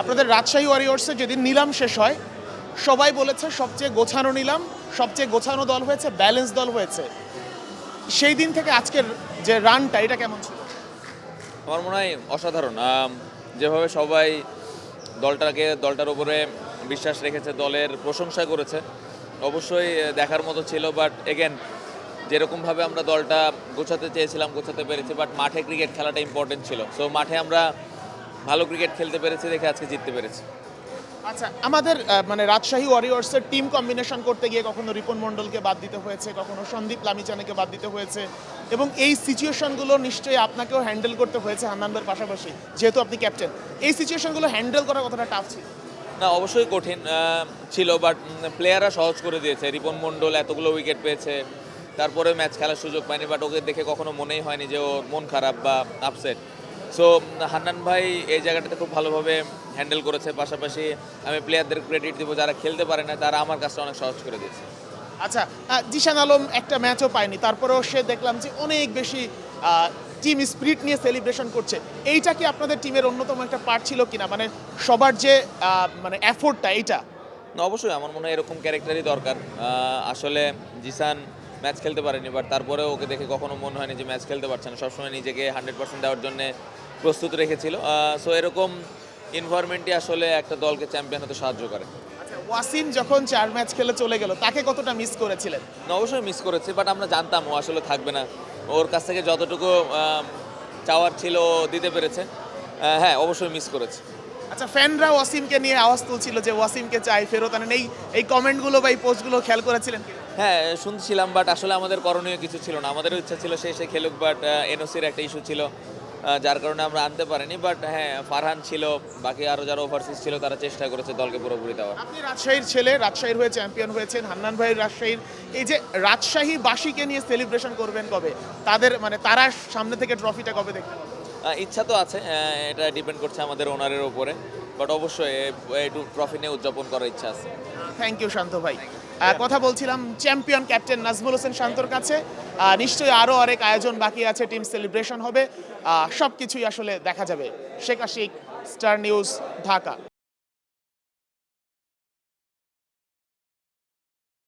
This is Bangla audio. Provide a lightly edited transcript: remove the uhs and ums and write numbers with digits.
আপনাদের রাজশাহী ওয়ারিয়র্সে যেদিন নিলাম শেষ হয় সবাই বলেছে সবচেয়ে গোছানো নিলাম, সবচেয়ে গোছানো দল হয়েছে, ব্যালেন্স দল হয়েছে। সেই দিন থেকে আজকের যে রানটা এটা কেমন ছিল? আমার মনে হয় অসাধারণ। যেভাবে সবাই দলটার উপরে বিশ্বাস রেখেছে, দলের প্রশংসা করেছে, অবশ্যই দেখার মতো ছিল। বাট এগেন, যেরকমভাবে আমরা দলটা গোছাতে চেয়েছিলাম গোছাতে পেরেছি, বাট মাঠে ক্রিকেট খেলাটা ইম্পর্টেন্ট ছিল। সো মাঠে আমরা ভালো ক্রিকেট খেলতে পেরেছি দেখে আজকে জিততে পেরেছি। আচ্ছা, আমাদের মানে রাজশাহী ওয়ারিয়র্সের টিম কম্বিনেশন করতে গিয়ে কখনো রিপন মণ্ডলকে বাদ দিতে হয়েছে, কখনো সন্দীপ লামিচানেকে বাদ দিতে হয়েছে, এবং এই সিচুয়েশনগুলো নিশ্চয়ই আপনাকেও হ্যান্ডেল করতে হয়েছে হান্নানদের পাশাপাশি, যেহেতু আপনি ক্যাপ্টেন। এই সিচুয়েশনগুলো হ্যান্ডেল করা কতটা টাফ ছিল? না, অবশ্যই কঠিন ছিল, বাট প্লেয়াররা সহজ করে দিয়েছে। রিপন মণ্ডল এতগুলো উইকেট পেয়েছে, তারপরে ম্যাচ খেলার সুযোগ পায়নি, বাট ওকে দেখে কখনো মনেই হয়নি যে ওর মন খারাপ বা আপসেট। সো হান্নান ভাই এই জায়গাটাতে খুব ভালোভাবে হ্যান্ডেল করেছে। পাশাপাশি আমি প্লেয়ারদের ক্রেডিট দিব, যারা খেলতে পারে না তারা আমার কাজটা অনেক সহজ করে দিয়েছে। আচ্ছা, জিশান আলম একটা ম্যাচও পায়নি, তারপরেও সে দেখলাম যে অনেক বেশি টিম স্পিরিট নিয়ে সেলিব্রেশন করছে। এইটা কি আপনাদের টিমের অন্যতম একটা পার্ট ছিল কিনা, মানে সবার যে মানে এফোর্টটা এইটা? না, অবশ্যই আমার মনে হয় এরকম ক্যারেক্টারই দরকার। আসলে জিসান ম্যাচ খেলতে পারেনি, বাট তারপরেও ওকে দেখে কখনো মনে হয়নি যে ম্যাচ খেলতে পারছে না। সবসময় নিজেকে 100% দেওয়ার জন্য প্রস্তুত রেখেছিল। সো এরকম এনভায়রনমেন্টই আসলে একটা দলকে চ্যাম্পিয়ন হতে সাহায্য করে। আচ্ছা, ওয়াসিম যখন 4 ম্যাচ খেলে চলে গেল তাকে কতটা মিস করেছিলেন? না, অবশ্যই মিস করেছি, বাট আমরা জানতাম ও আসলে থাকবে না। ওর কাছ থেকে যতটুকু চাওয়ার ছিল ও দিতে পেরেছে। হ্যাঁ, অবশ্যই মিস করেছি। আচ্ছা, ফ্যানরা ওয়াসিমকে নিয়ে আওয়াজ তুলছিল যে ওয়াসিমকে চাই, ফেরত আনেন। এই কমেন্টগুলো বা এই পোস্টগুলো খেয়াল করেছিলেন কি? হ্যাঁ, শুনছিলাম, বাট আসলে আমাদের করণীয় কিছু ছিল না। আমাদেরও ইচ্ছা ছিল সে খেলুক, বাট এনওসির একটা ইস্যু ছিল, যার কারণে আমরা আনতে পারিনি। বাট হ্যাঁ, ফারহান ছিল, বাকি আরও যারা ওভারসিজ ছিল তারা চেষ্টা করেছে দলকে পুরোপুরি দেওয়ার। আপনি রাজশাহীর ছেলে, রাজশাহীর হয়ে চ্যাম্পিয়ন হয়েছেন, হান্নান ভাই রাজশাহীর। এই যে রাজশাহীবাসীকে নিয়ে সেলিব্রেশন করবেন কবে? তাদের মানে তারা সামনে থেকে ট্রফিটা কবে দেখতে পাবে? ইচ্ছা তো আছে, এটা ডিপেন্ড করছে আমাদের ওনারের ওপরে, বাট অবশ্যই একটু ট্রফি নিয়ে উদযাপন করার ইচ্ছা আছে। থ্যাংক ইউ শান্ত ভাই। কথা বলছিলাম চ্যাম্পিয়ন ক্যাপ্টেন নাজমুল হোসেন শান্তর কাছে। নিশ্চয়ই আরও অনেক আয়োজন বাকি আছে, টিম সেলিব্রেশন হবে, সব কিছুই আসলে দেখা যাবে। Sheikh Ashik, Star News, Dhaka.